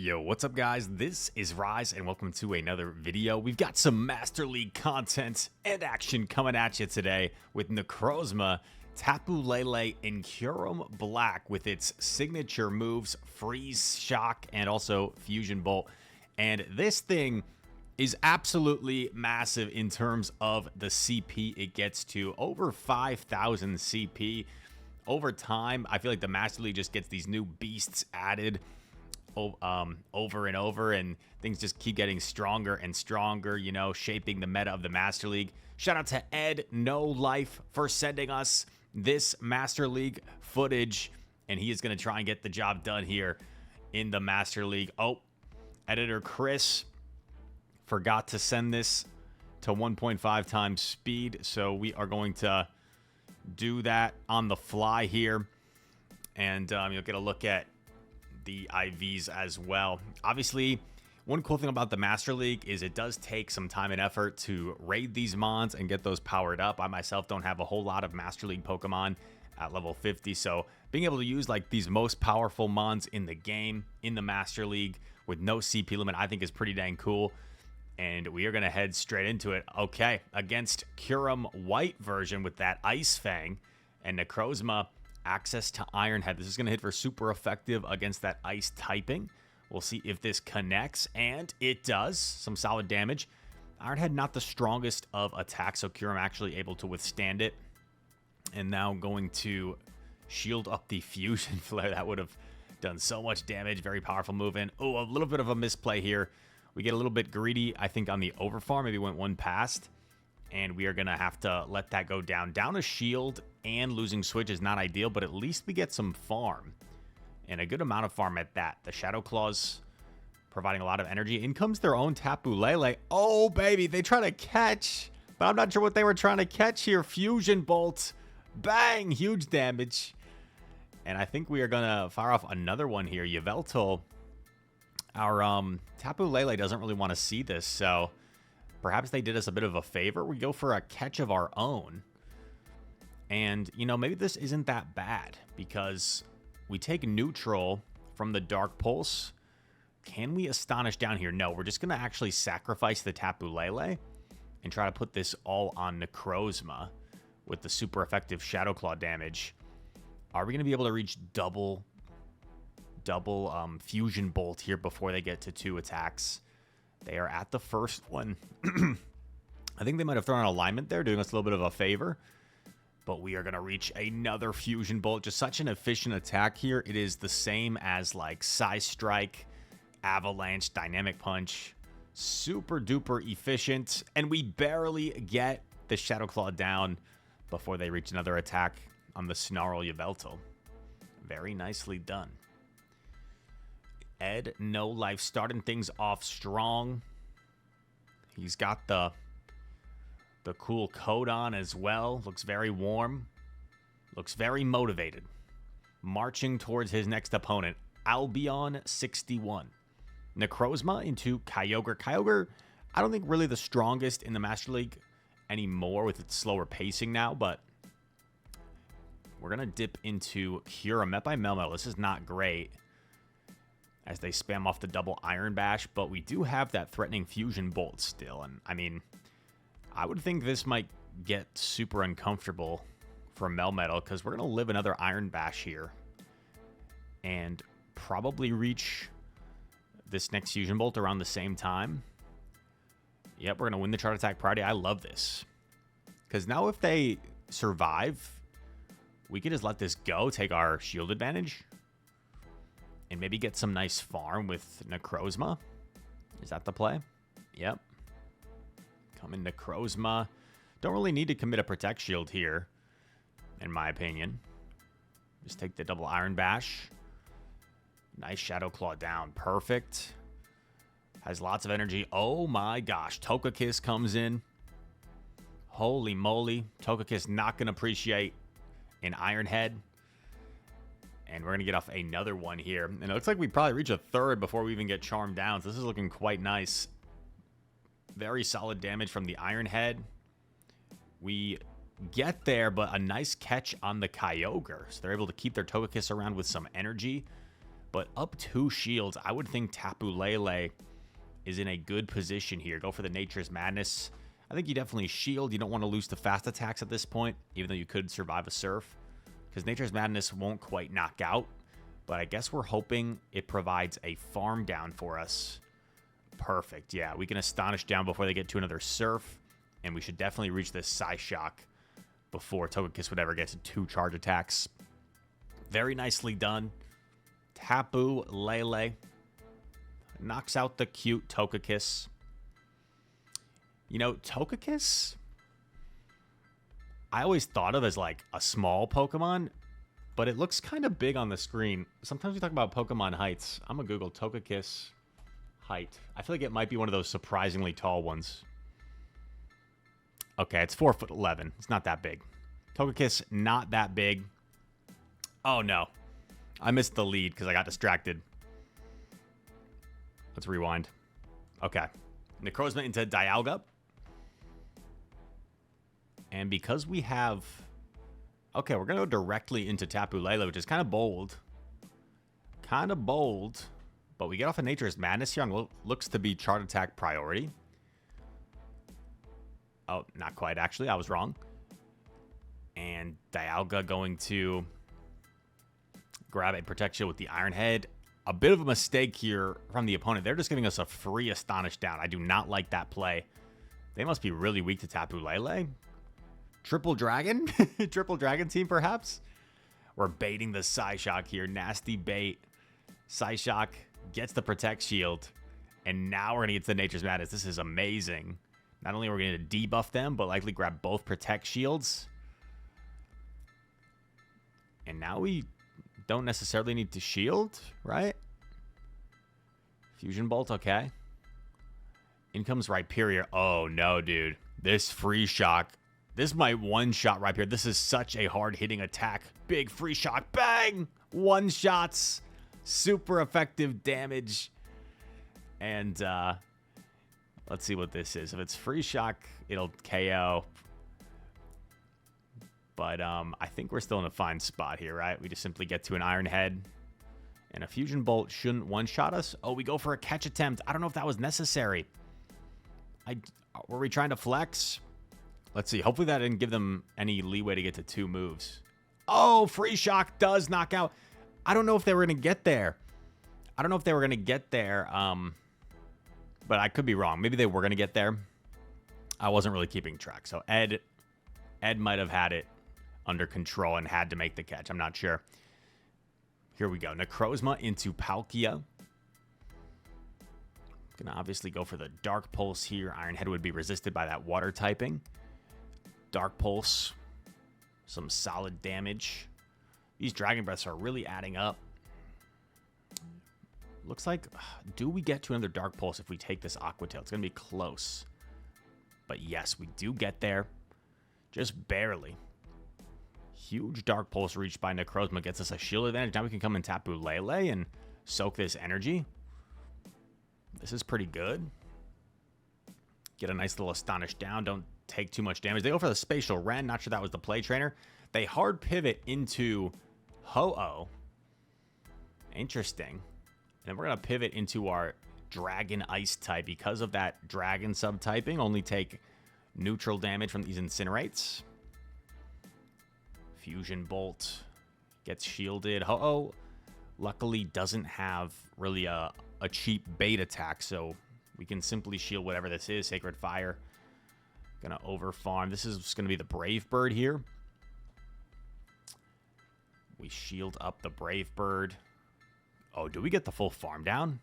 Yo, what's up guys? This is Rise and welcome to another video. We've got some Master League content and action coming at you today with Necrozma, Tapu Lele, and Kyurem Black with its signature moves, Freeze, Shock, and also Fusion Bolt. And this thing is absolutely massive in terms of the CP it gets to. Over 5,000 CP. Over time, I feel like the Master League just gets these new beasts added over and over, and things just keep getting stronger and stronger, you know, shaping the meta of the Master League. Shout out to Ed No Life for sending us this Master League footage, and he is going to try and get the job done here in the Master League. Oh, editor Chris forgot to send this to 1.5 times speed, so we are going to do that on the fly here, and you'll get a look at the IVs as well. Obviously, one cool thing about the Master League is it does take some time and effort to raid these mons and get those powered up. I myself don't have a whole lot of Master League Pokemon at level 50, so being able to use like these most powerful mons in the game in the Master League with no CP limit, I think is pretty dang cool. And we are going to head straight into it. Okay, against Kyurem White version with that Ice Fang and Necrozma, access to Iron Head. This is going to hit for super effective against that Ice typing. We'll see if this connects, and it does. Some solid damage. Iron Head not the strongest of attacks, so Kyurem actually able to withstand it. And now going to shield up the Fusion Flare. That would have done so much damage. Very powerful move in. Oh, a little bit of a misplay here. We get a little bit greedy, I think, on the overfarm. Maybe went one past. And we are going to have to let that go down. Down a shield and losing switch is not ideal, but at least we get some farm. And a good amount of farm at that. The Shadow Claws providing a lot of energy. In comes their own Tapu Lele. Oh, baby, they try to catch. But I'm not sure what they were trying to catch here. Fusion Bolt. Bang! Huge damage. And I think we are going to fire off another one here. Yveltal. Our Tapu Lele doesn't really want to see this, so perhaps they did us a bit of a favor. We go for a catch of our own. And, you know, maybe this isn't that bad because we take neutral from the Dark Pulse. Can we Astonish down here? No, we're just going to actually sacrifice the Tapu Lele and try to put this all on Necrozma with the super effective Shadow Claw damage. Are we going to be able to reach double Fusion Bolt here before they get to 2 attacks? They are at the first one. I think they might have thrown an alignment there, doing us a little bit of a favor. But we are going to reach another Fusion Bolt. Just such an efficient attack here. It is the same as like Psy Strike, Avalanche, Dynamic Punch. Super duper efficient. And we barely get the Shadow Claw down before they reach another attack on the Snarl Yveltal. Very nicely done. Ed No Life starting things off strong. He's got the cool coat on as well. Looks very warm. Looks very motivated. Marching towards his next opponent, Albion 61. Necrozma into Kyogre. Kyogre, I don't think really the strongest in the Master League anymore with its slower pacing now, but we're going to dip into Kyurem. Met by Melmetal. This is not great as they spam off the double Iron Bash, but we do have that threatening Fusion Bolt still. And, I mean, I would think this might get super uncomfortable for Melmetal because we're going to live another Iron Bash here and probably reach this next Fusion Bolt around the same time. Yep, we're going to win the Chart Attack priority. I love this because now if they survive, we can just let this go, take our shield advantage, and maybe get some nice farm with Necrozma. Is that the play? Yep. Come in Necrozma. Don't really need to commit a Protect Shield here, in my opinion. Just take the double Iron Bash. Nice Shadow Claw down. Perfect. Has lots of energy. Oh my gosh. Togekiss comes in. Holy moly. Togekiss not going to appreciate an Iron Head. And we're going to get off another one here. And it looks like we probably reach a third before we even get charmed down. So this is looking quite nice. Very solid damage from the Iron Head. We get there, but a nice catch on the Kyogre. So they're able to keep their Togekiss around with some energy. But up 2 shields, I would think Tapu Lele is in a good position here. Go for the Nature's Madness. I think you definitely shield. You don't want to lose to fast attacks at this point, even though you could survive a Surf, because Nature's Madness won't quite knock out. But I guess we're hoping it provides a farm down for us. Perfect. Yeah, we can Astonish down before they get to another Surf, and we should definitely reach this Psyshock before Togekiss would ever get to 2 charge attacks. Very nicely done. Tapu Lele knocks out the cute Togekiss. You know, Togekiss, I always thought of as like a small Pokemon, but it looks kind of big on the screen. Sometimes we talk about Pokemon heights. I'm going to Google Togekiss height. I feel like it might be one of those surprisingly tall ones. Okay, it's 4'11". It's not that big. Togekiss, not that big. Oh, no. I missed the lead because I got distracted. Let's rewind. Okay. Necrozma into Dialga. And because we have... Okay, we're going to go directly into Tapu Lele, which is kind of bold. Kind of bold. But we get off of Nature's Madness here on what looks to be Chart Attack priority. Oh, not quite, actually. I was wrong. And Dialga going to grab a Protect Shield with the Iron Head. A bit of a mistake here from the opponent. They're just giving us a free Astonish down. I do not like that play. They must be really weak to Tapu Lele. Triple Dragon? Triple Dragon team, perhaps? We're baiting the Psyshock here. Nasty bait. Psyshock gets the Protect Shield. And now we're going to get to the Nature's Madness. This is amazing. Not only are we going to debuff them, but likely grab both Protect Shields. And now we don't necessarily need to shield, right? Fusion Bolt, okay. In comes Rhyperior. Oh, no, dude. This Free Shock. This might one-shot Rhyperior. This is such a hard-hitting attack. Big Free Shock. Bang! One-shots. Super effective damage. And, let's see what this is. If it's Free Shock, it'll KO. But I think we're still in a fine spot here, right? We just simply get to an Iron Head. And a Fusion Bolt shouldn't one-shot us. Oh, we go for a catch attempt. I don't know if that was necessary. Were we trying to flex? Let's see. Hopefully that didn't give them any leeway to get to 2 moves. Oh, Free Shock does knock out. I don't know if they were going to get there. But I could be wrong. Maybe they were going to get there. I wasn't really keeping track. So Ed might have had it under control and had to make the catch. I'm not sure. Here we go. Necrozma into Palkia. Gonna obviously go for the Dark Pulse here. Iron Head would be resisted by that water typing. Dark Pulse. Some solid damage. These Dragon Breaths are really adding up. Looks like... Do we get to another Dark Pulse if we take this Aqua Tail? It's going to be close. But yes, we do get there. Just barely. Huge Dark Pulse reached by Necrozma gets us a shield advantage. Now we can come in Tapu Lele and soak this energy. This is pretty good. Get a nice little Astonish down. Don't take too much damage. They go for the Spatial Ren. Not sure that was the play trainer. They hard pivot into Ho-Oh. Interesting. And then we're going to pivot into our Dragon Ice type. Because of that Dragon subtyping, only take neutral damage from these Incinerates. Fusion Bolt gets shielded. Ho-Oh luckily doesn't have really a cheap bait attack, so we can simply shield whatever this is. Sacred Fire. Gonna overfarm. This is gonna be the Brave Bird here. We shield up the Brave Bird. Oh, do we get the full farm down?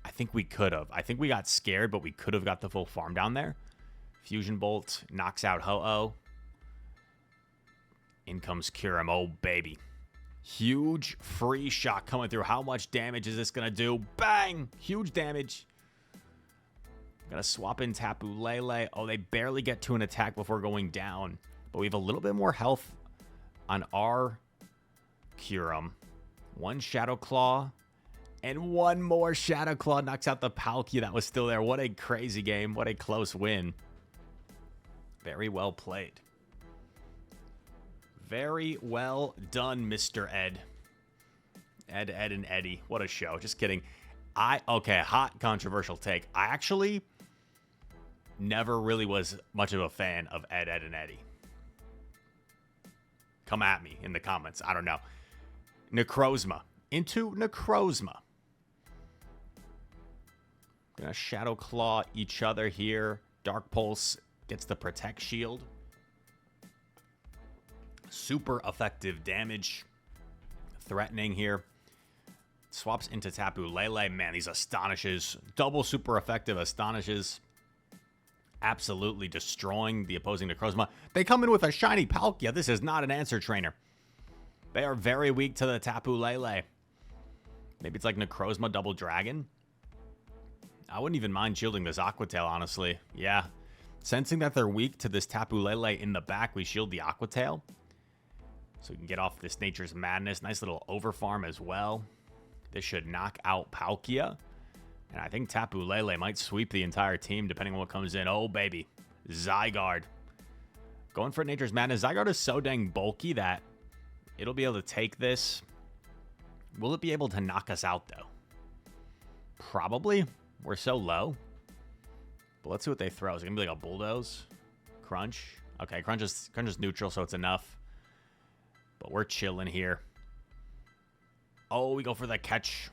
I think we could have. I think we got scared, but we could have got the full farm down there. Fusion Bolt knocks out Ho-Oh. In comes Kyurem. Oh, baby. Huge Free Shock coming through. How much damage is this going to do? Bang! Huge damage. Going to swap in Tapu Lele. Oh, they barely get to an attack before going down. But we have a little bit more health on our Kyurem. One Shadow Claw. And one more Shadow Claw knocks out the Palkia that was still there. What a crazy game. What a close win. Very well played. Very well done, Mr. Ed. Ed, and Eddie. What a show. Just kidding. Okay, hot controversial take. I actually never really was much of a fan of Ed, and Eddie. Come at me in the comments. I don't know. Necrozma. Into Necrozma. Gonna Shadow Claw each other here. Dark Pulse gets the Protect Shield. Super effective damage. Threatening here. Swaps into Tapu Lele. Man, these Astonishes. Double super effective Astonishes. Absolutely destroying the opposing Necrozma. They come in with a shiny Palkia. This is not an answer trainer. They are very weak to the Tapu Lele. Maybe it's like Necrozma Double Dragon. I wouldn't even mind shielding this Aqua Tail, honestly. Yeah. Sensing that they're weak to this Tapu Lele in the back, we shield the Aqua Tail. So we can get off this Nature's Madness. Nice little overfarm as well. This should knock out Palkia. And I think Tapu Lele might sweep the entire team depending on what comes in. Oh, baby. Zygarde. Going for Nature's Madness. Zygarde is so dang bulky that it'll be able to take this. Will it be able to knock us out, though? Probably. We're so low. But let's see what they throw. Is it going to be like a Bulldoze? Crunch? Okay, Crunch is neutral, so it's enough. But we're chilling here. Oh, we go for the catch.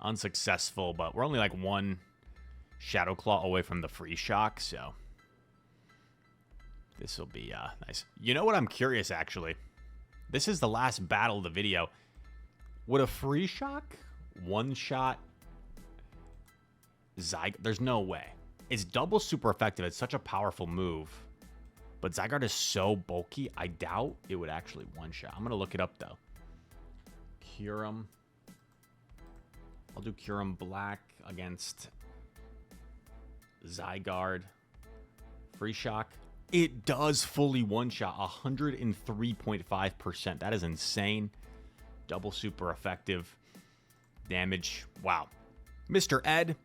Unsuccessful, but we're only like one Shadow Claw away from the Free Shock, so this will be nice. You know what? I'm curious, actually. This is the last battle of the video. Would a Free Shock one-shot Zygarde? There's no way. It's double super effective. It's such a powerful move. But Zygarde is so bulky, I doubt it would actually one-shot. I'm going to look it up, though. Kyurem. I'll do Kyurem Black against Zygarde. Free Shock. It does fully one-shot. 103.5%. That is insane. Double super effective damage. Wow. Mr. Ed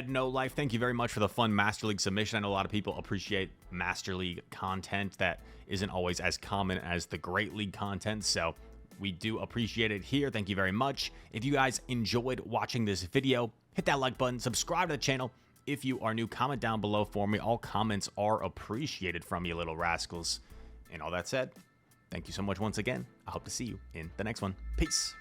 No Life, thank you very much for the fun Master League submission. I know a lot of people appreciate Master League content that isn't always as common as the Great League content, so we do appreciate it here. Thank you very much. If you guys enjoyed watching this video, hit that like button, subscribe to the channel. If you are new, comment down below for me. All comments are appreciated from you little rascals. And all that said, thank you so much once again. I hope to see you in the next one. Peace.